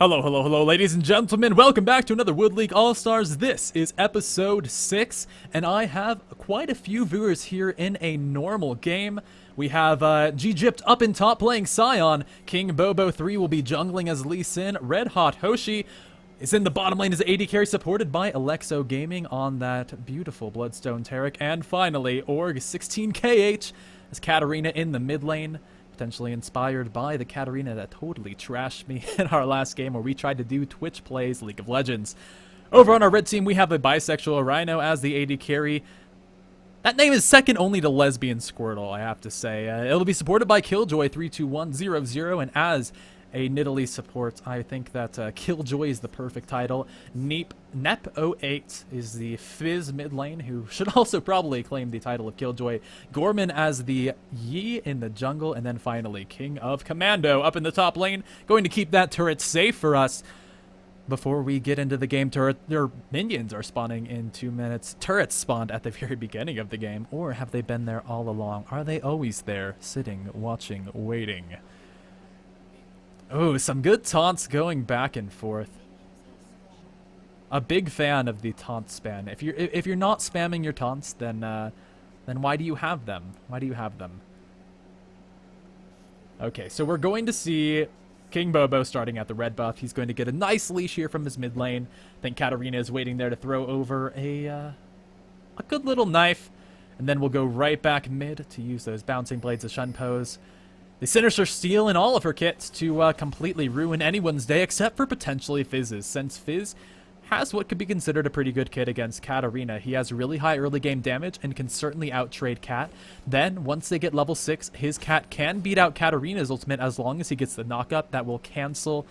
Hello, hello, hello, ladies and gentlemen. Welcome back to another Wood League All-Stars. This is episode 6, and I have quite a few viewers here in a normal game. We have G-Gypt up in top playing Scion. King Bobo 3 will be jungling as Lee Sin. Red Hot Hoshi is in the bottom lane as AD carry, supported by Alexo Gaming on that beautiful Bloodstone Taric. And finally, Org 16KH as Katarina in the mid lane. Potentially inspired by the Katarina that totally trashed me in our last game where we tried to do Twitch plays League of Legends. Over on our red team, we have a bisexual Rhino as the AD carry. That name is second only to Lesbian Squirtle, I have to say. It'll be supported by Killjoy32100, and as a Nidalee support, I think that Killjoy is the perfect title. Nep08 is the Fizz mid lane, who should also probably claim the title of Killjoy. Gorman as the Yi in the jungle, and then finally King of Commando up in the top lane, going to keep that turret safe for us. Before we get into the game, their minions are spawning in 2 minutes. Turrets spawned at the very beginning of the game, or have they been there all along? Are they always there, sitting, watching, waiting? Oh, some good taunts going back and forth. A big fan of the taunt spam. If you're not spamming your taunts, then why do you have them? Why do you have them? Okay, so we're going to see King Bobo starting at the red buff. He's going to get a nice leash here from his mid lane. I think Katarina is waiting there to throw over a good little knife, and then we'll go right back mid to use those bouncing blades of Shun Pose. The Sinister Steel in all of her kits to completely ruin anyone's day except for potentially Fizz's, since Fizz has what could be considered a pretty good kit against Katarina. He has really high early game damage and can certainly outtrade Kat. Then, once they get level 6, his Kat can beat out Katarina's ultimate as long as he gets the knock-up that will cancel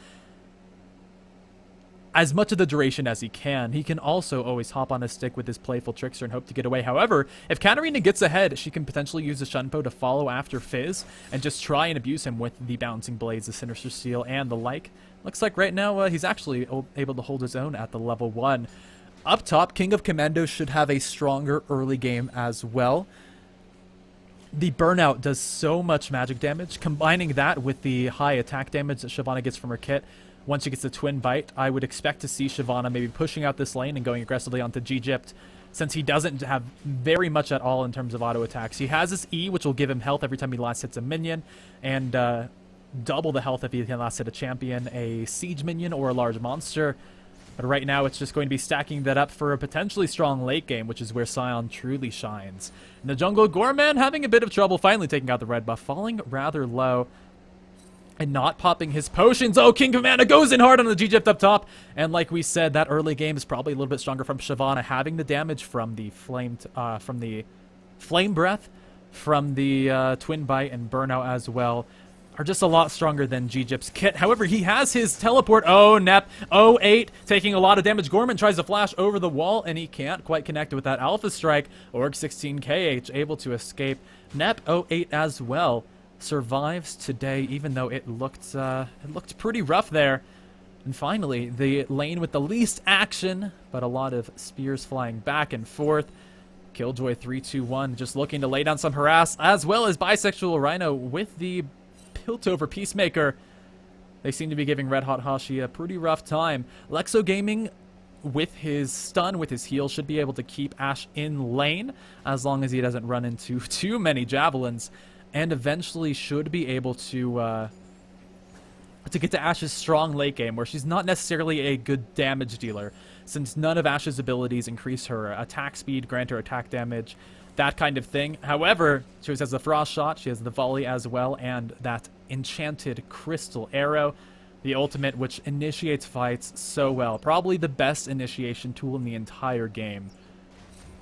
as much of the duration as he can. He can also always hop on a stick with his playful trickster and hope to get away. However, if Katarina gets ahead, she can potentially use the Shunpo to follow after Fizz and just try and abuse him with the bouncing blades, the Sinister Steel, and the like. Looks like right now he's actually able to hold his own at the level 1. Up top, King of Commando should have a stronger early game as well. The Burnout does so much magic damage. Combining that with the high attack damage that Shyvana gets from her kit, once she gets the Twin Bite, I would expect to see Shyvana maybe pushing out this lane and going aggressively onto G-Gypt, since he doesn't have very much at all in terms of auto attacks. He has his E, which will give him health every time he last hits a minion, and double the health if he can last hit a champion, a siege minion, or a large monster. But right now, it's just going to be stacking that up for a potentially strong late game, which is where Scion truly shines. In the jungle, Gorman having a bit of trouble finally taking out the red buff, falling rather low and not popping his potions. Oh, King Commander goes in hard on the G-Gypt up top. And like we said, that early game is probably a little bit stronger from Shyvana, having the damage from the flame breath, from the Twin Bite and Burnout as well, are just a lot stronger than G-Gypt's kit. However, he has his teleport. Oh, Nep08 taking a lot of damage. Gorman tries to flash over the wall, and he can't quite connect with that Alpha Strike. Org 16KH able to escape. Nep08 as well survives today, even though it looked pretty rough there. And finally, the lane with the least action, but a lot of spears flying back and forth. Killjoy321 just looking to lay down some harass, as well as bisexual Rhino with the Piltover Peacemaker. They seem to be giving Red Hot Hashi a pretty rough time. Alexo Gaming, with his stun, with his heal, should be able to keep Ashe in lane, as long as he doesn't run into too many javelins, and eventually should be able to get to Ashe's strong late game, where she's not necessarily a good damage dealer, since none of Ashe's abilities increase her attack speed, grant her attack damage, that kind of thing. However, she has the Frost Shot, she has the Volley as well, and that enchanted Crystal Arrow, the ultimate, which initiates fights so well. Probably the best initiation tool in the entire game.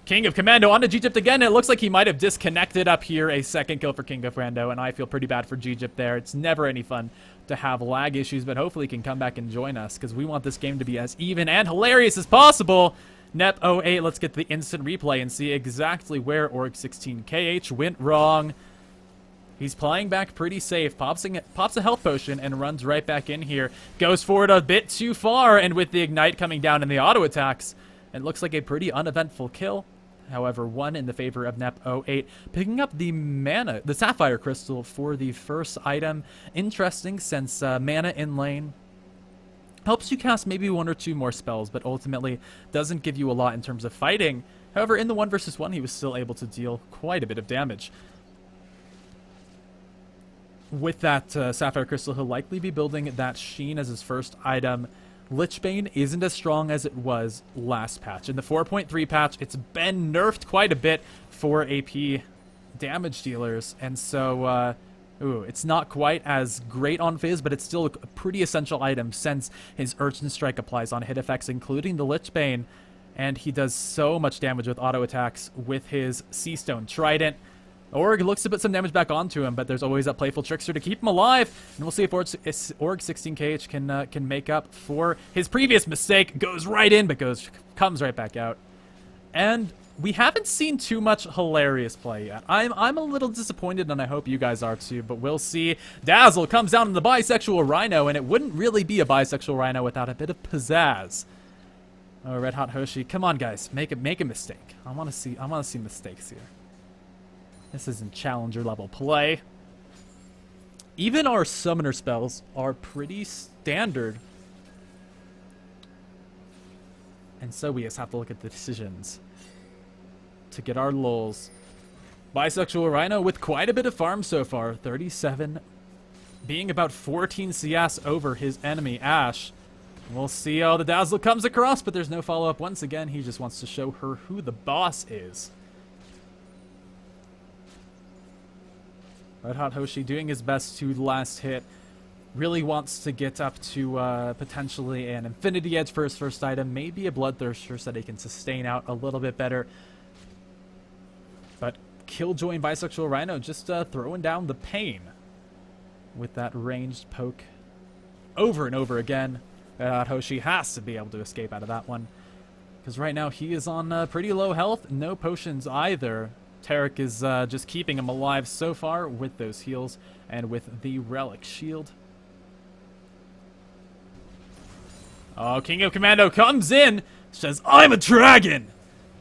King of Commando onto G-Gypt again. It looks like he might have disconnected up here. A second kill for King of Commando, and I feel pretty bad for G-Gypt there. It's never any fun to have lag issues, but hopefully he can come back and join us, because we want this game to be as even and hilarious as possible. Nep08, let's get the instant replay and see exactly where Org 16KH went wrong. He's playing back pretty safe, pops a health potion, and runs right back in here. Goes forward a bit too far, and with the Ignite coming down and the auto attacks, it looks like a pretty uneventful kill. However, one in the favor of Nep08, picking up the the Sapphire Crystal for the first item. Interesting, since mana in lane Helps you cast maybe 1 or 2 more spells, but ultimately doesn't give you a lot in terms of fighting. However, in the 1 versus 1, he was still able to deal quite a bit of damage. With that Sapphire Crystal, he'll likely be building that Sheen as his first item. Lichbane isn't as strong as it was last patch. In the 4.3 patch, it's been nerfed quite a bit for AP damage dealers, and so it's not quite as great on Fizz, but it's still a pretty essential item since his Urchin Strike applies on hit effects, including the Lichbane, and he does so much damage with auto attacks with his Seastone Trident. Org looks to put some damage back onto him, but there's always that playful trickster to keep him alive. And we'll see if Org 16kh can make up for his previous mistake. Goes right in, but comes right back out. And we haven't seen too much hilarious play yet. I'm a little disappointed, and I hope you guys are too, but we'll see. Dazzle comes down in the bisexual Rhino, and it wouldn't really be a bisexual Rhino without a bit of pizzazz. Oh, Red Hot Hoshi, come on, guys, make a mistake. I want to see mistakes here. This isn't challenger level play. Even our summoner spells are pretty standard. And so we just have to look at the decisions to get our lulls. Bisexual Rhino with quite a bit of farm so far. 37, being about 14 CS over his enemy, Ashe. We'll see how the Dazzle comes across, but there's no follow-up once again. He just wants to show her who the boss is. Red Hot Hoshi doing his best to last hit. Really wants to get up to potentially an Infinity Edge for his first item. Maybe a Bloodthirster so that he can sustain out a little bit better. But Killjoy and Bisexual Rhino just throwing down the pain with that ranged poke over and over again. Red Hot Hoshi has to be able to escape out of that one, because right now he is on pretty low health. No potions either. Tarek is just keeping him alive so far with those heals and with the Relic Shield. Oh, King of Commando comes in, says, "I'm a dragon!"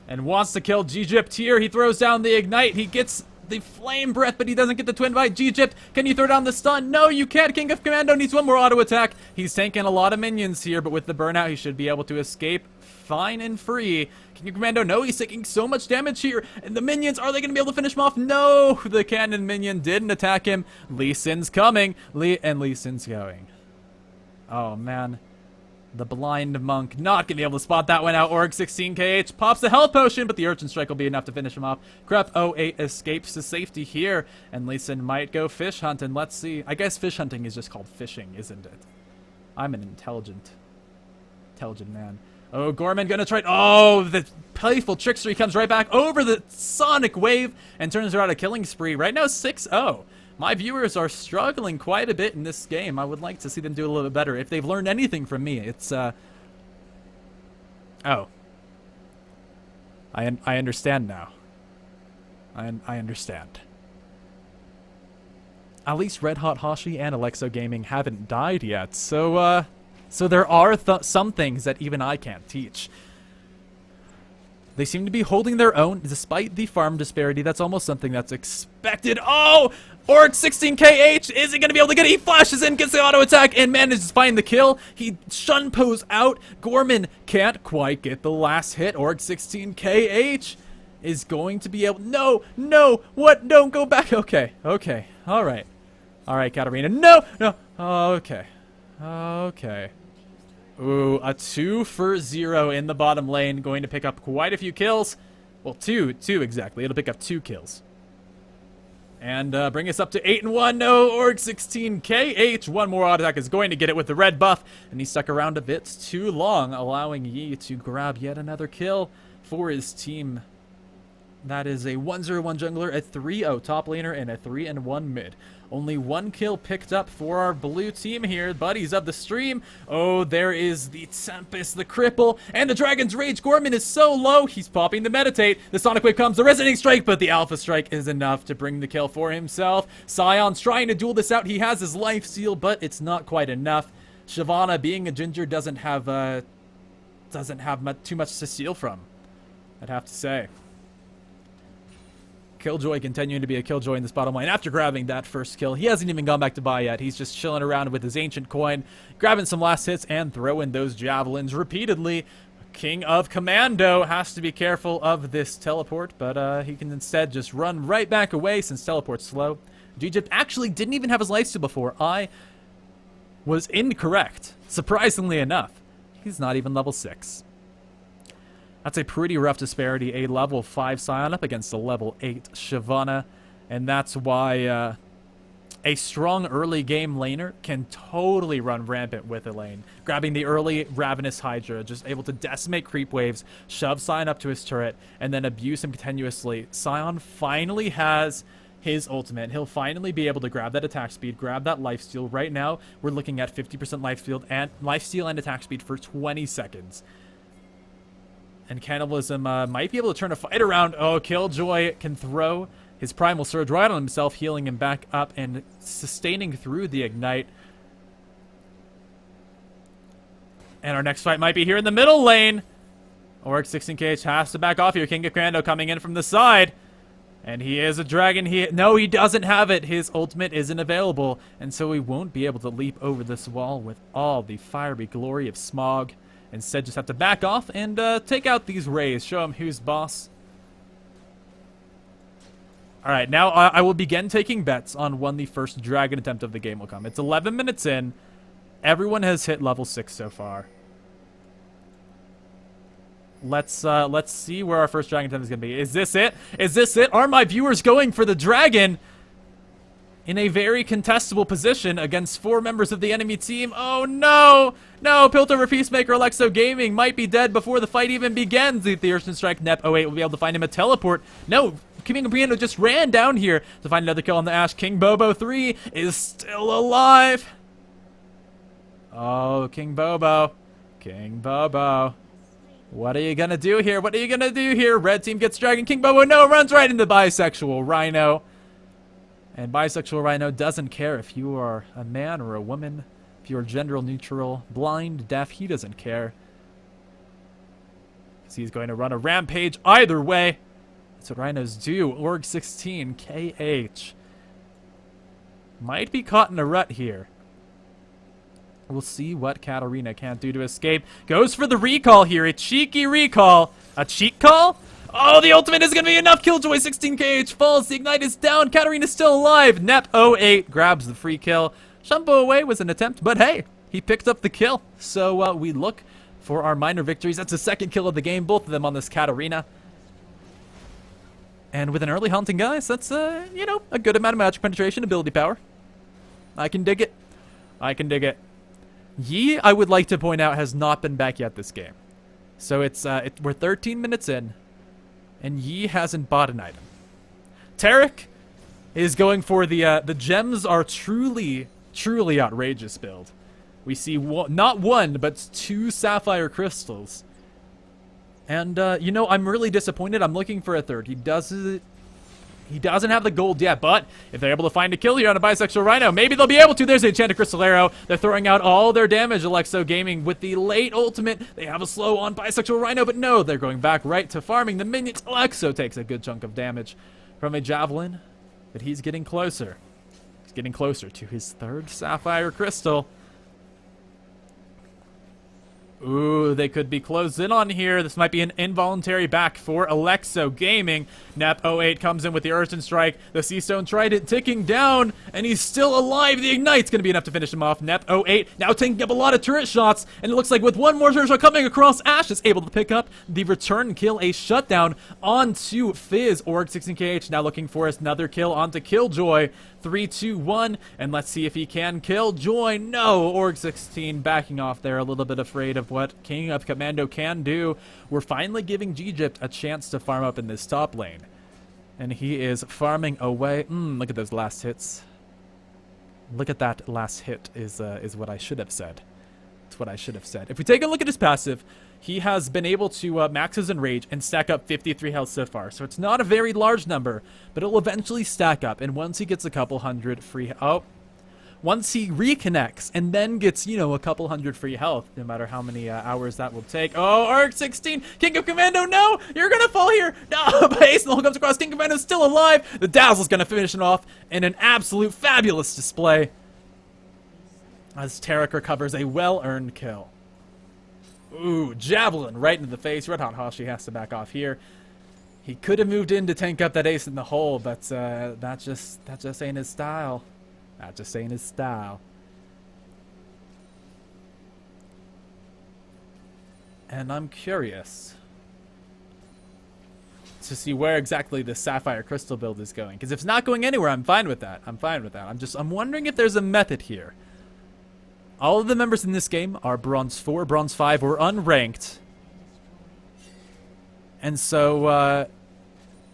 and wants to kill G-Gypt here. He throws down the Ignite. He gets the Flame Breath, but he doesn't get the Twin Bite. G-Gypt, can you throw down the stun? No, you can't. King of Commando needs one more auto attack. He's tanking a lot of minions here, but with the burnout, he should be able to escape fine and free. King of Commando, no, he's taking so much damage here. And the minions, are they going to be able to finish him off? No, the cannon minion didn't attack him. Lee Sin's coming. Lee Sin's going. Oh, man. The blind monk not going to be able to spot that one out. Org 16kh pops the health potion, but the Urchin Strike will be enough to finish him off. Crep 08 escapes to safety here, and Lee Sin might go fish hunting. Let's see. I guess fish hunting is just called fishing, isn't it? I'm an intelligent man. Oh, Gorman gonna try. Oh, the playful trickster. He comes right back over the sonic wave and turns her out a killing spree. Right now, 6-0. My viewers are struggling quite a bit in this game. I would like to see them do a little bit better. If they've learned anything from me, it's oh, I understand now. I understand. At least Red Hot Hoshi and Alexo Gaming haven't died yet, so there are some things that even I can't teach. They seem to be holding their own despite the farm disparity. That's almost something that's expected. Oh! Orc 16kh isn't going to be able to get it. He flashes in, gets the auto attack, and manages to find the kill. He shun pose out. Gorman can't quite get the last hit. Orc 16kh is going to be able... No! What? Don't go back. Okay. All right, Katarina. No! Okay. Ooh, a 2 for 0 in the bottom lane. Going to pick up quite a few kills. Well, two exactly. It'll pick up 2 kills. And bring us up to 8-1. No, Org 16kh. One more auto attack is going to get it with the red buff. And he stuck around a bit too long, allowing Yi to grab yet another kill for his team. That is a 1-0-1 jungler, a 3-0 top laner, and a 3-1 mid. Only 1 kill picked up for our blue team here. Buddies of the stream. Oh, there is the Tempest, the Cripple, and the Dragon's Rage. Gorman is so low, he's popping the Meditate. The Sonic Wave comes, the Resonating Strike, but the Alpha Strike is enough to bring the kill for himself. Scion's trying to duel this out. He has his life steal, but it's not quite enough. Shyvana, being a ginger, doesn't have too much to steal from, I'd have to say. Killjoy continuing to be a Killjoy in this bottom lane. After grabbing that first kill, he hasn't even gone back to buy yet. He's just chilling around with his ancient coin, grabbing some last hits and throwing those javelins repeatedly. King of Commando has to be careful of this teleport, but he can instead just run right back away since teleport's slow. Egypt actually didn't even have his lifesteal before. I was incorrect, surprisingly enough. He's not even level 6. That's a pretty rough disparity. A level 5 Scion up against a level 8 Shyvana, and that's why a strong early game laner can totally run rampant with a lane. Grabbing the early Ravenous Hydra, just able to decimate creep waves, shove Scion up to his turret, and then abuse him continuously. Scion finally has his ultimate. He'll finally be able to grab that attack speed, grab that lifesteal. Right now, we're looking at 50% lifesteal and attack speed for 20 seconds. And Cannibalism might be able to turn a fight around. Oh, Killjoy can throw his Primal Surge right on himself, healing him back up and sustaining through the Ignite. And our next fight might be here in the middle lane. Orc 16kh has to back off here. King of Commando coming in from the side. And he is a dragon. No, he doesn't have it. His ultimate isn't available. And so he won't be able to leap over this wall with all the fiery glory of Smog. Instead, just have to back off and take out these rays. Show him who's boss. Alright, now I will begin taking bets on when the first dragon attempt of the game will come. It's 11 minutes in. Everyone has hit level 6 so far. Let's see where our first dragon attempt is going to be. Is this it? Is this it? Are my viewers going for the dragon in a very contestable position against 4 members of the enemy team? Oh no! No, Piltover Peacemaker Alexo Gaming might be dead before the fight even begins. The Earthshin Strike Nep 08 will be able to find him a teleport. No, King of Commando just ran down here to find another kill on the Ashe. King Bobo 3 is still alive. Oh, King Bobo. King Bobo. What are you gonna do here? What are you gonna do here? Red team gets dragon. King Bobo, no, runs right into Bisexual Rhino. And Bisexual Rhino doesn't care if you are a man or a woman, if you are gender neutral, blind, deaf, he doesn't care. Because he's going to run a rampage either way. That's what Rhinos do. Org 16, KH. Might be caught in a rut here. We'll see what Katarina can't do to escape. Goes for the recall here. A cheeky recall. A cheat call? Oh, the ultimate is going to be enough. Killjoy 16kh falls. The Ignite is down. Katarina's still alive. Nep 08 grabs the free kill. Shumbo away was an attempt, but hey, he picked up the kill. So we look for our minor victories. That's the second kill of the game. Both of them on this Katarina. And with an early hunting, guys, that's, you know, a good amount of magic penetration ability power. I can dig it. I can dig it. Yi, I would like to point out, has not been back yet this game. So we're 13 minutes in, and Yi hasn't bought an item. Tarek is going for the gems are truly outrageous build. We see not one, but 2 sapphire crystals. And, you know, I'm really disappointed. I'm looking for a third. He doesn't have the gold yet, but if they're able to find a kill here on a Bisexual Rhino, maybe they'll be able to. There's the Enchanted Crystal Arrow. They're throwing out all their damage, Alexo Gaming, with the late ultimate. They have a slow on Bisexual Rhino, but no, they're going back right to farming the minions. Alexo takes a good chunk of damage from a Javelin, but he's getting closer. He's getting closer to his 3rd Sapphire Crystal. Ooh, they could be closed in on here. This might be an involuntary back for Alexo Gaming. Nep 08 comes in with the Earthshin Strike. The Seastone Trident ticking down, and he's still alive. The Ignite's going to be enough to finish him off. Nep 08 now taking up a lot of turret shots, and it looks like with one more turret shot coming across, Ashe is able to pick up the return kill, a shutdown onto Fizz. Org 16kh now looking for another kill onto Killjoy. 3, 2, 1, and let's see if he can kill Joy. No, Org 16 backing off there, a little bit afraid of what King of Commando can do. We're finally giving Egypt a chance to farm up in this top lane, and he is farming away. Look at those last hits. Look at that last hit is what I should have said. It's what I should have said. If we take a look at his passive, he has been able to max his Enrage and stack up 53 health so far. So it's not a very large number, but it will eventually stack up. And once he gets a couple hundred free... once he reconnects and then gets, you know, a couple hundred free health, no matter how many hours that will take. Oh, Arc 16, King of Commando, no, you're gonna fall here. No, but Ace comes across, King of Commando's still alive. The Dazzle's gonna finish it off in an absolute fabulous display as Tarek recovers a well-earned kill. Ooh, Javelin right into the face. Red Hot Hoshi has to back off here. He could have moved in to tank up that Ace in the hole, but that just ain't his style. That just ain't his style. And I'm curious to see where exactly the Sapphire Crystal build is going. Because if it's not going anywhere, I'm fine with that. I'm fine with that. I'm wondering if there's a method here. All of the members in this game are Bronze 4, Bronze 5, or unranked. And so,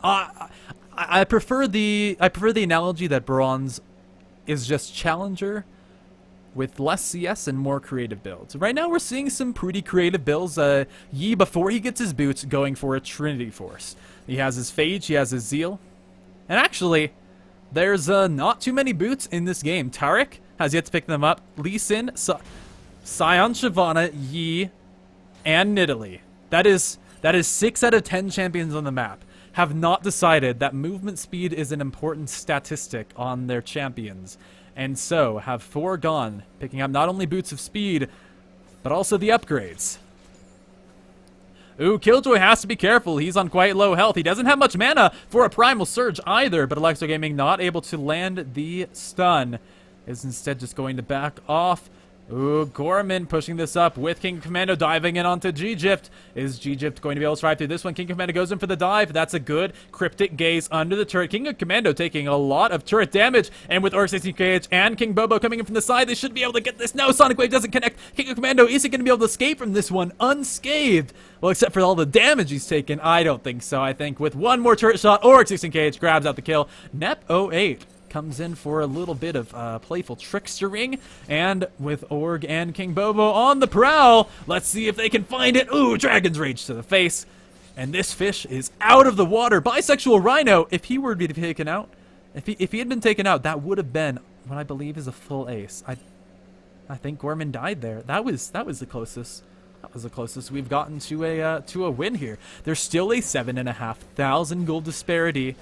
I prefer the analogy that Bronze is just Challenger with less CS and more creative builds. Right now we're seeing some pretty creative builds. Yi, before he gets his boots, going for a Trinity Force. He has his Phage, he has his Zeal. And actually, there's not too many boots in this game. Tarek has yet to pick them up. Lee Sin, Sion, Shyvana, Yi, and Nidalee. That is 6 out of 10 champions on the map have not decided that movement speed is an important statistic on their champions, and so have foregone picking up not only boots of speed, but also the upgrades. Ooh, Killjoy has to be careful. He's on quite low health. He doesn't have much mana for a Primal Surge either, but Alexo Gaming not able to land the stun. Is instead just going to back off. Ooh, Gorman pushing this up with King of Commando diving in onto G-Gypt. Is G-Gypt going to be able to survive through this one? King of Commando goes in for the dive. That's a good cryptic gaze under the turret. King of Commando taking a lot of turret damage. And with Orc 16KH and King Bobo coming in from the side, they should be able to get this. No, Sonic Wave doesn't connect. King of Commando, is he going to be able to escape from this one unscathed? Well, except for all the damage he's taken, I don't think so. I think with one more turret shot, Orc 16KH grabs out the kill. Nep 08 comes in for a little bit of playful trickstering, and with Org and King Bobo on the prowl, let's see if they can find it. Ooh, Dragon's Rage to the face, and this fish is out of the water. Bisexual Rhino, if he were to be taken out, if he had been taken out, that would have been what I believe is a full ace. I think Gorman died there. That was the closest. That was the closest we've gotten to a win here. There's still a 7,500 gold disparity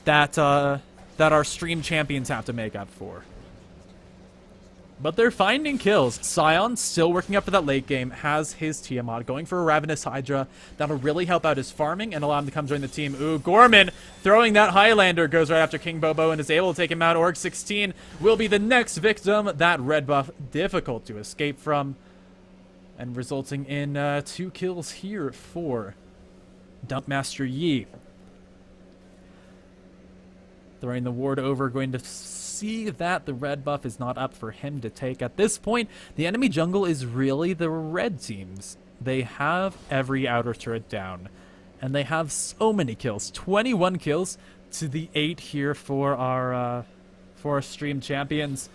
that our stream champions have to make up for. But they're finding kills. Sion, still working up for that late game, has his Tiamat, going for a Ravenous Hydra. That'll really help out his farming and allow him to come join the team. Ooh, Gorman throwing that Highlander, goes right after King Bobo and is able to take him out. Org 16 will be the next victim. That red buff, difficult to escape from, and resulting in 2 kills here for Dunkmaster Yi. Throwing the ward over, going to see that the red buff is not up for him to take. At this point, the enemy jungle is really the red teams. They have every outer turret down, and they have so many kills. 21 kills to the 8 here for our stream champions.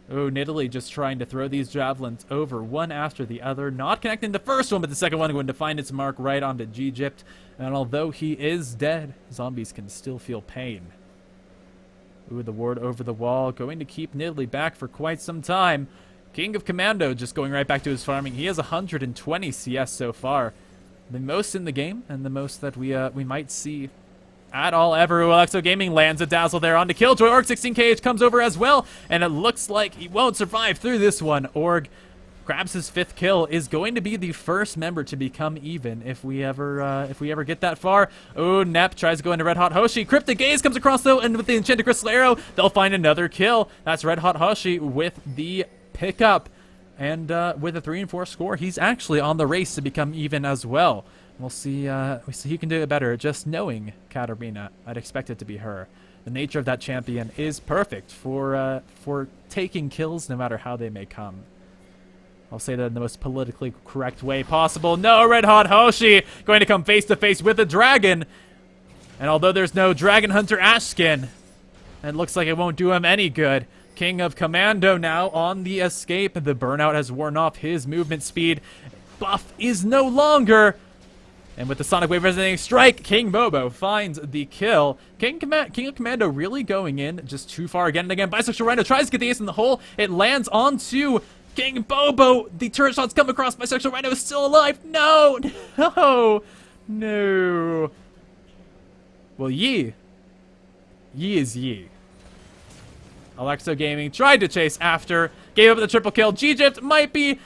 Oh, Nidalee just trying to throw these javelins over one after the other. Not connecting the first one, but the second one going to find its mark right onto G-Gypt. And although he is dead, zombies can still feel pain. Ooh, the ward over the wall, going to keep Nidalee back for quite some time. King of Commando just going right back to his farming. He has 120 CS so far. The most in the game, and the most that we might see at all ever. Alexo Gaming lands a dazzle there onto Killjoy. Org 16KH comes over as well, and it looks like he won't survive through this one. Org grabs his 5th kill, is going to be the first member to become even if we ever get that far. Oh, Nep tries to go into Red Hot Hoshi. Cryptic Gaze comes across though, and with the Enchanted Crystal Arrow, they'll find another kill. That's Red Hot Hoshi with the pickup. And with a 3 and 4 score, he's actually on the race to become even as well. We'll see who can do it better. Just knowing Katarina, I'd expect it to be her. The nature of that champion is perfect for taking kills no matter how they may come. I'll say that in the most politically correct way possible. No, Red Hot Hoshi going to come face to face with a dragon. And although there's no Dragon Hunter Ash skin, it looks like it won't do him any good. King of Commando now on the escape. The burnout has worn off his movement speed. Buff is no longer. And with the Sonic Wave resonating strike, King Bobo finds the kill. King of Commando really going in just too far again and again. Bisexual Rhino tries to get the ace in the hole. It lands onto King Bobo. The turret shots come across. Bisexual Rhino is still alive. No, no, no. Well, Yi is Yi. Alexo Gaming tried to chase after, gave up the triple kill. G-Gypt might be,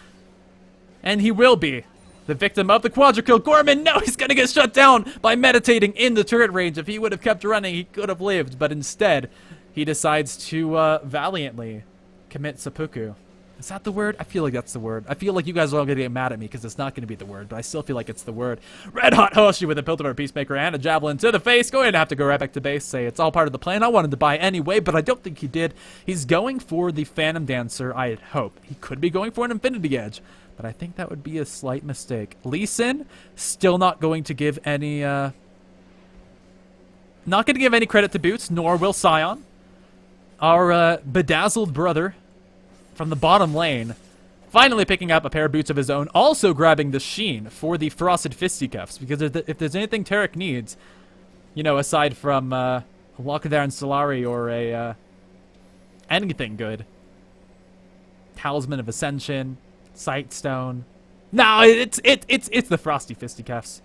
and he will be, the victim of the quadra kill. Gorman, no, he's gonna get shut down by meditating in the turret range. If he would have kept running, he could have lived, but instead, he decides to valiantly commit seppuku. Is that the word? I feel like that's the word. I feel like you guys are all gonna get mad at me because it's not gonna be the word, but I still feel like it's the word. Red Hot Hoshi with a Piltover Peacemaker and a Javelin to the face. Going to have to go right back to base, say it's all part of the plan. I wanted to buy anyway, but I don't think he did. He's going for the Phantom Dancer, I hope. He could be going for an Infinity Edge, but I think that would be a slight mistake. Lee Sin, still not going to give any, credit to Boots, nor will Scion. Our, bedazzled brother from the bottom lane, finally picking up a pair of boots of his own, also grabbing the Sheen for the Frosted Fisticuffs, because if there's anything Tarek needs, you know, aside from, a Lockdown Solari or a, anything good. Talisman of Ascension, Sightstone. No, it's the Frosty Fisticuffs.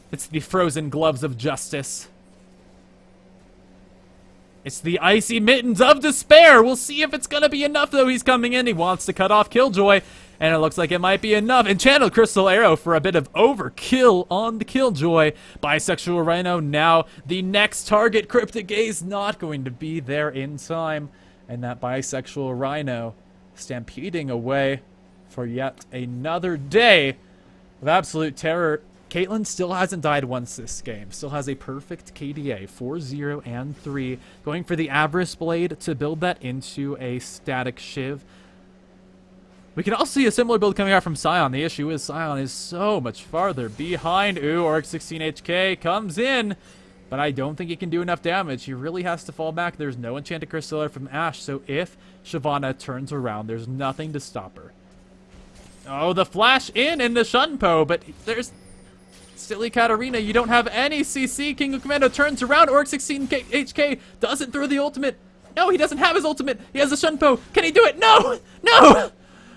It's the Frozen Gloves of Justice. It's the Icy Mittens of Despair. We'll see if it's gonna be enough, though. He's coming in. He wants to cut off Killjoy, and it looks like it might be enough. Enchanted Crystal Arrow for a bit of overkill on the Killjoy. Bisexual Rhino now the next target. Cryptic Gaze not going to be there in time, and that Bisexual Rhino stampeding away for yet another day of absolute terror. Caitlyn still hasn't died once this game. Still has a perfect KDA, 4-0 and 3. Going for the Avarice Blade to build that into a static Shiv. We can also see a similar build coming out from Scion. The issue is Scion is so much farther behind. Ooh, Orc 16HK comes in, but I don't think he can do enough damage. He really has to fall back. There's no Enchanted Crystal from Ashe, so if Shyvana turns around, there's nothing to stop her. Oh, the flash in the Shunpo, but there's... Silly Katarina, you don't have any CC. King of Commando turns around. Orc 16 HK doesn't throw the ultimate. No, he doesn't have his ultimate. He has a Shunpo. Can he do it? No! No!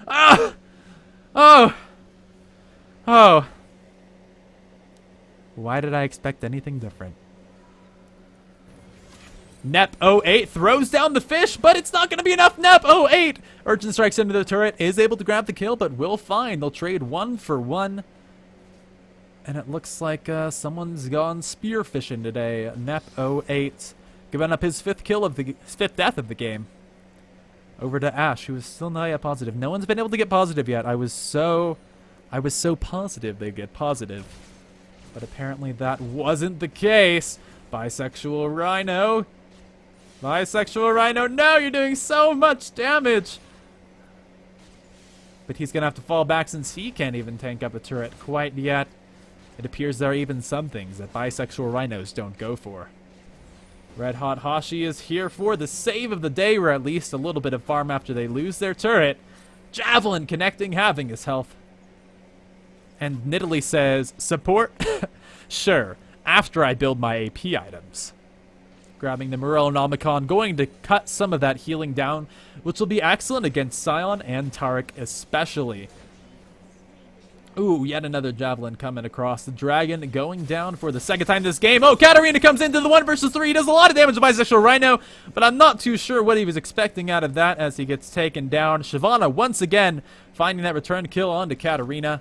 Ah! Oh! Oh. Why did I expect anything different? Nep 08 throws down the fish, but it's not going to be enough. Nep 08! Urchin strikes into the turret, is able to grab the kill, but will find. They'll trade 1 for 1. And it looks like someone's gone spearfishing today. Nep 08 giving up his 5th death of the game. Over to Ashe, who is still not yet positive. No one's been able to get positive yet. I was so positive they'd get positive. But apparently that wasn't the case. Bisexual Rhino. Bisexual Rhino, no, you're doing so much damage. But he's gonna have to fall back since he can't even tank up a turret quite yet. It appears there are even some things that bisexual rhinos don't go for. Red Hot Hoshi is here for the save of the day, or at least a little bit of farm after they lose their turret. Javelin connecting, having his health. And Nidalee says, support? Sure, after I build my AP items. Grabbing the Morellonomicon, going to cut some of that healing down, which will be excellent against Scion and Taric especially. Ooh, yet another Javelin coming across. The Dragon going down for the second time this game. Oh, Katarina comes into the 1 versus 3. He does a lot of damage to Bisexual Rhino, but I'm not too sure what he was expecting out of that as he gets taken down. Shyvana once again finding that return kill onto Katarina.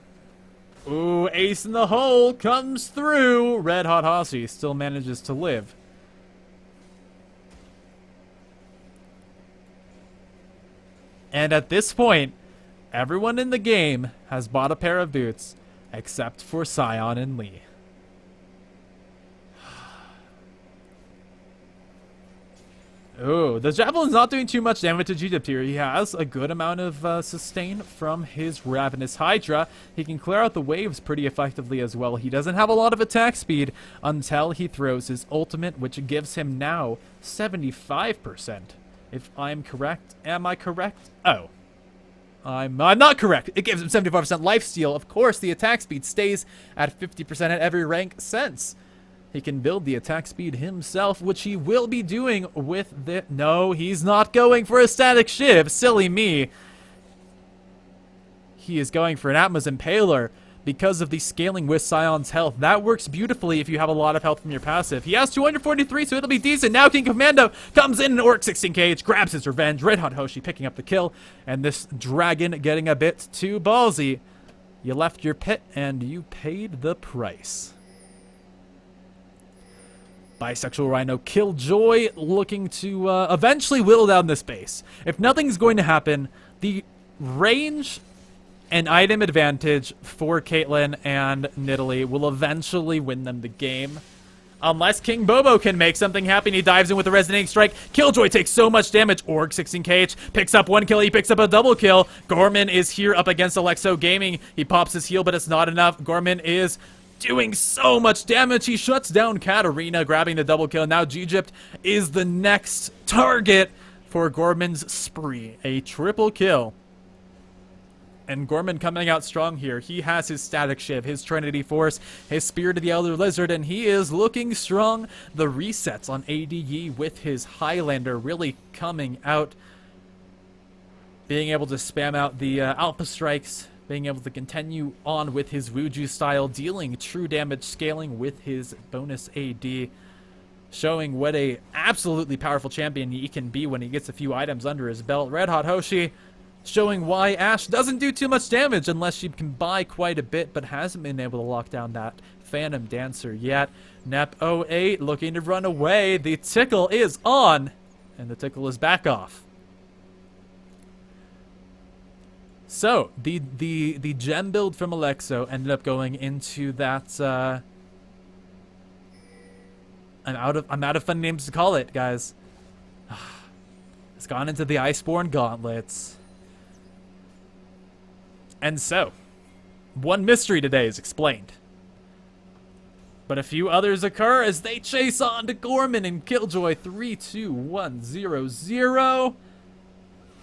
Ooh, ace in the hole comes through. Red Hot Hoshi still manages to live. And at this point, everyone in the game has bought a pair of boots, except for Scion and Lee. Ooh, the Javelin's not doing too much damage to G-Gypt here. He has a good amount of sustain from his Ravenous Hydra. He can clear out the waves pretty effectively as well. He doesn't have a lot of attack speed until he throws his ultimate, which gives him now 75%. If I'm correct. Am I correct? Oh. I'm not correct. It gives him 75% lifesteal. Of course, the attack speed stays at 50% at every rank since he can build the attack speed himself, which he will be doing with the... No, he's not going for a static shiv. Silly me. He is going for an Atma's Impaler because of the scaling with Scion's health. That works beautifully if you have a lot of health from your passive. He has 243, so it'll be decent. Now King Commando comes in, and Orc 16kh grabs his revenge. Red Hot Hoshi picking up the kill, and this dragon getting a bit too ballsy. You left your pit, and you paid the price. Bisexual Rhino Killjoy looking to eventually whittle down this base. If nothing's going to happen, the range and item advantage for Caitlyn and Nidalee will eventually win them the game. Unless King Bobo can make something happen, he dives in with a Resonating Strike. Killjoy takes so much damage. Org 16kh picks up one kill. He picks up a double kill. Gorman is here up against Alexo Gaming. He pops his heal, but it's not enough. Gorman is doing so much damage. He shuts down Katarina, grabbing the double kill. Now Egypt is the next target for Gorman's spree. A triple kill. And Gorman coming out strong here. He has his Static Shiv, his Trinity Force, his Spirit of the Elder Lizard, and he is looking strong. The resets on ADE with his Highlander really coming out. Being able to spam out the Alpha Strikes. Being able to continue on with his Wuju style, dealing true damage, scaling with his bonus AD. Showing what a absolutely powerful champion he can be when he gets a few items under his belt. Red Hot Hoshi showing why Ashe doesn't do too much damage unless she can buy quite a bit, but hasn't been able to lock down that Phantom Dancer yet. Nep 08 looking to run away. The tickle is on, and the tickle is back off. So, the gem build from Alexo ended up going into that, I'm out of fun names to call it, guys. It's gone into the Iceborne Gauntlets. And so, one mystery today is explained. But a few others occur as they chase on to Gorman and Killjoy. 3, 2, 1, 0, 0.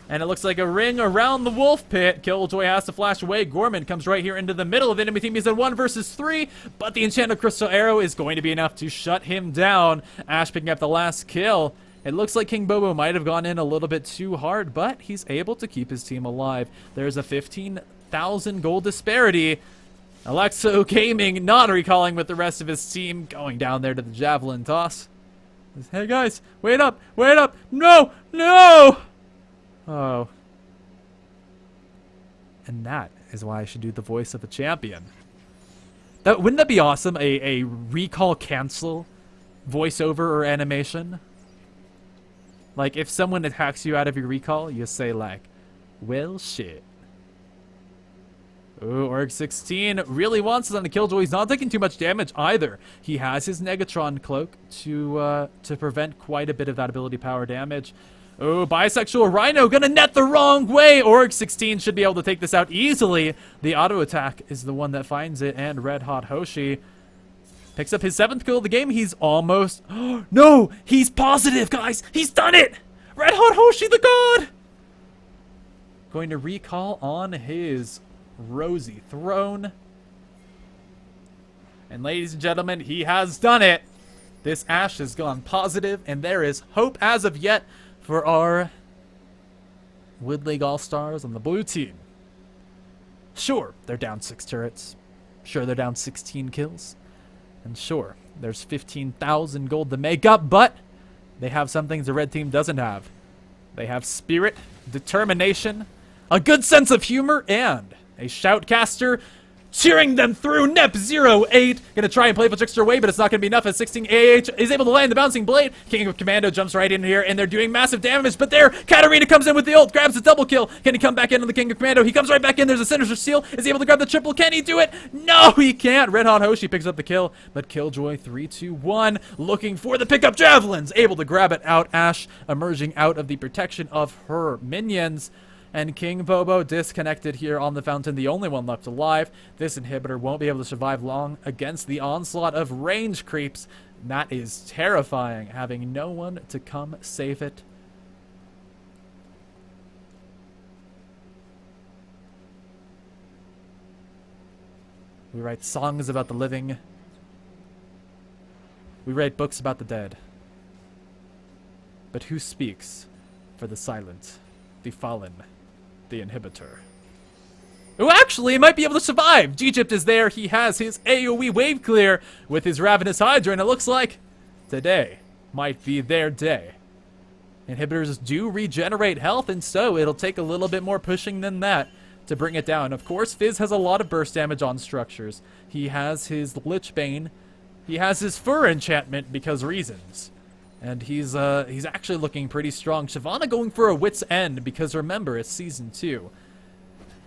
And it looks like a ring around the wolf pit. Killjoy has to flash away. Gorman comes right here into the middle of the enemy team. He's in 1 versus 3, but the Enchanted Crystal Arrow is going to be enough to shut him down. Ashe picking up the last kill. It looks like King Bobo might have gone in a little bit too hard, but he's able to keep his team alive. There's a 15,000 gold disparity. Alexo Gaming not recalling with the rest of his team, going down there to the javelin toss. Hey guys, wait up, wait up. No, no! Oh. And that is why I should do the voice of a champion. Wouldn't that be awesome? A recall cancel voiceover or animation? Like, if someone attacks you out of your recall, you say, like, well, shit. Ooh, Org 16 really wants it on the Killjoy. He's not taking too much damage either. He has his Negatron Cloak to prevent quite a bit of that ability power damage. Oh, Bisexual Rhino gonna net the wrong way. Org 16 should be able to take this out easily. The auto attack is the one that finds it, and Red Hot Hoshi picks up his 7th kill of the game. He's almost... No! He's positive, guys! He's done it! Red Hot Hoshi, the god! Going to recall on his Rosy Throne. And ladies and gentlemen, he has done it! This Ashe has gone positive, and there is hope as of yet for our Wood League All-Stars on the blue team. Sure, they're down 6 turrets. Sure, they're down 16 kills. And sure, there's 15,000 gold to make up, but they have some things the red team doesn't have. They have spirit, determination, a good sense of humor, and a shoutcaster cheering them through. Nep 08 gonna try and play for trickster away, but it's not gonna be enough as 16 AH is able to land the bouncing blade. King of Commando jumps right in here, and they're doing massive damage, but there, Katarina comes in with the ult, grabs the double kill. Can he come back into the King of Commando? He comes right back in. There's a Sinister Seal. Is he able to grab the triple? Can he do it? No, he can't. Red Hot Hoshi picks up the kill, but Killjoy 3, 2, 1 looking for the pickup javelins, able to grab it out. Ashe emerging out of the protection of her minions. And King Bobo disconnected here on the fountain, the only one left alive. This inhibitor won't be able to survive long against the onslaught of range creeps. That is terrifying, having no one to come save it. We write songs about the living. We write books about the dead. But who speaks for the silent, the fallen, the inhibitor? Who actually might be able to survive? Egypt is there. He has his AoE wave clear with his Ravenous Hydra, and it looks like today might be their day. Inhibitors do regenerate health, and so it'll take a little bit more pushing than that to bring it down. Of course, Fizz has a lot of burst damage on structures. He has his Lich Bane. He has his Fur enchantment because reasons. And he's actually looking pretty strong. Shyvana going for a Wit's End because remember, it's Season 2.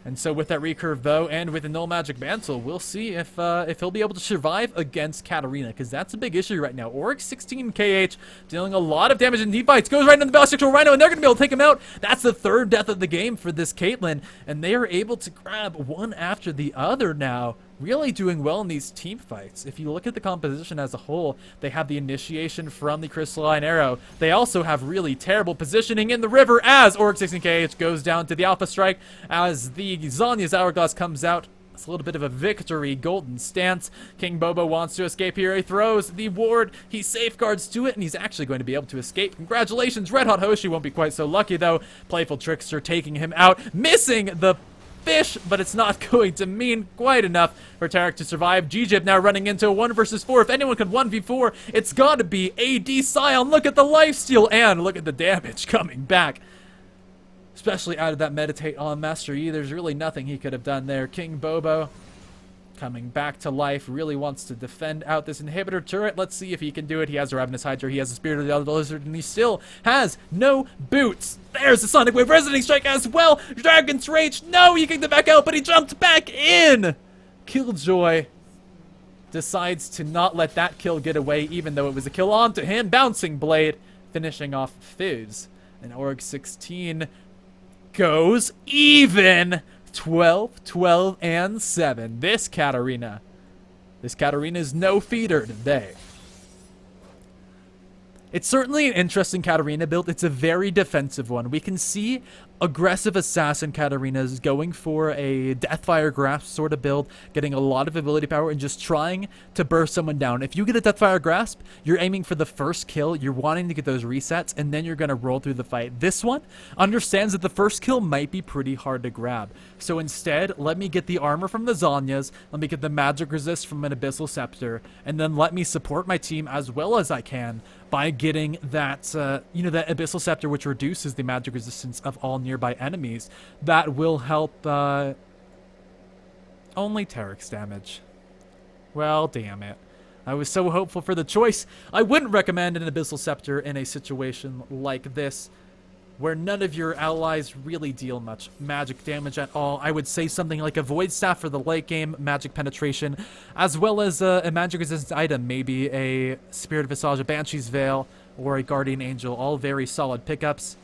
And so with that recurve bow and with the null magic mantle, we'll see if he'll be able to survive against Katarina, because that's a big issue right now. Oryx 16 KH dealing a lot of damage in deep fights, goes right into the bisexual rhino, and they're going to be able to take him out. That's the third death of the game for this Caitlyn, and they are able to grab one after the other now. Really doing well in these team fights. If you look at the composition as a whole, they have the initiation from the Crystalline Arrow. They also have really terrible positioning in the river as Oryx 16KH goes down to the Alpha Strike as the Zanya's Hourglass comes out. It's a little bit of a victory golden stance. King Bobo wants to escape here. He throws the ward. He safeguards to it, and he's actually going to be able to escape. Congratulations. Red Hot Hoshi won't be quite so lucky, though. Playful Trickster taking him out, missing the fish, but it's not going to mean quite enough for Tarek to survive. Egypt now running into a 1 versus 4. If anyone could 1v4, it's got to be AD Scion. Look at the lifesteal and look at the damage coming back. Especially out of that Meditate on Master Yi. There's really nothing he could have done there. King Bobo coming back to life, really wants to defend out this inhibitor turret. Let's see if he can do it. He has a Ravenous Hydra, he has the Spirit of the Elder Lizard, and he still has no boots. There's the Sonic Wave Resonating Strike as well. Dragon's Rage, no, he kicked it back out, but he jumped back in. Killjoy decides to not let that kill get away, even though it was a kill onto him. Bouncing Blade, finishing off Fizz. And Oryx 16 goes even. 12, 12, and 7. This Katarina is no feeder today. It's certainly an interesting Katarina build. It's a very defensive one. We can see aggressive assassin Katarinas going for a Deathfire Grasp sort of build, getting a lot of ability power and just trying to burst someone down. If you get a Deathfire Grasp, you're aiming for the first kill, you're wanting to get those resets, and then you're going to roll through the fight. This one understands that the first kill might be pretty hard to grab. So instead, let me get the armor from the Zanyas, let me get the magic resist from an Abyssal Scepter, and then let me support my team as well as I can by getting that, that Abyssal Scepter, which reduces the magic resistance of all nearby enemies. That will help, only Tarek's damage. Well, damn it. I was so hopeful for the choice. I wouldn't recommend an Abyssal Scepter in a situation like this, where none of your allies really deal much magic damage at all. I would say something like a Void Staff for the late game, magic penetration, as well as a magic resistance item, maybe a Spirit of Visage, a Banshee's Veil, or a Guardian Angel, all very solid pickups.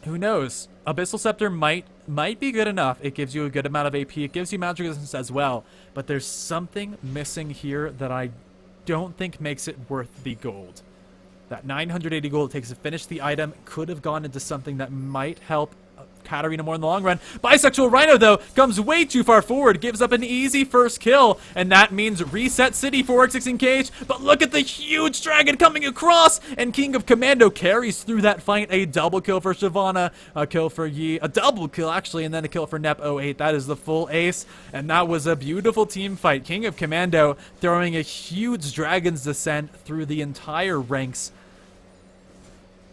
Who knows? Abyssal Scepter might be good enough. It gives you a good amount of AP, it gives you magic resistance as well, but there's something missing here that I don't think makes it worth the gold. That 980 gold it takes to finish the item could have gone into something that might help Katarina more in the long run. Bisexual Rhino, though, comes way too far forward, gives up an easy first kill, and that means reset city for Oryx 16KH. But look at the huge dragon coming across, and King of Commando carries through that fight. A double kill for Shyvana, a kill for Yi, a double kill actually, and then a kill for Nep08. That is the full ace, and that was a beautiful team fight. King of Commando throwing a huge Dragon's Descent through the entire ranks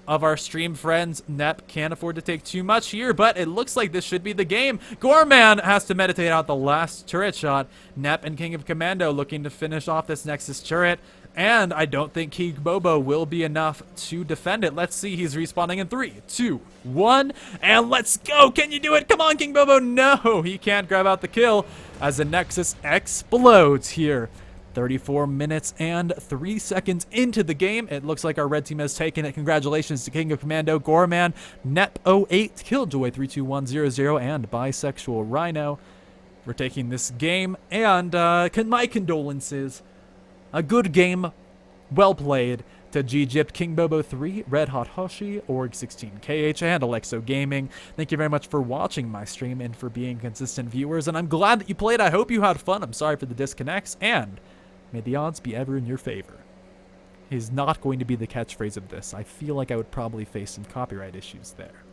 of our stream friends. Nep can't afford to take too much here, but it looks like this should be the game. Gorman has to meditate out the last turret shot. Nep and King of Commando looking to finish off this Nexus turret, and I don't think King Bobo will be enough to defend it. Let's see, he's respawning in 3, 2, 1, and let's go! Can you do it? Come on, King Bobo! No, he can't grab out the kill as the Nexus explodes here. 34 minutes and 3 seconds into the game. It looks like our red team has taken it. Congratulations to King of Commando, Gorman, Nep08, Killjoy 32100, and Bisexual Rhino for taking this game. And my condolences. A good game, well played. to GJIP, King Bobo 3, Red Hot Hoshi, Org16KH, and Alexo Gaming. Thank you very much for watching my stream and for being consistent viewers, and I'm glad that you played. I hope you had fun. I'm sorry for the disconnects, and may the odds be ever in your favor. Is not going to be the catchphrase of this. I feel like I would probably face some copyright issues there.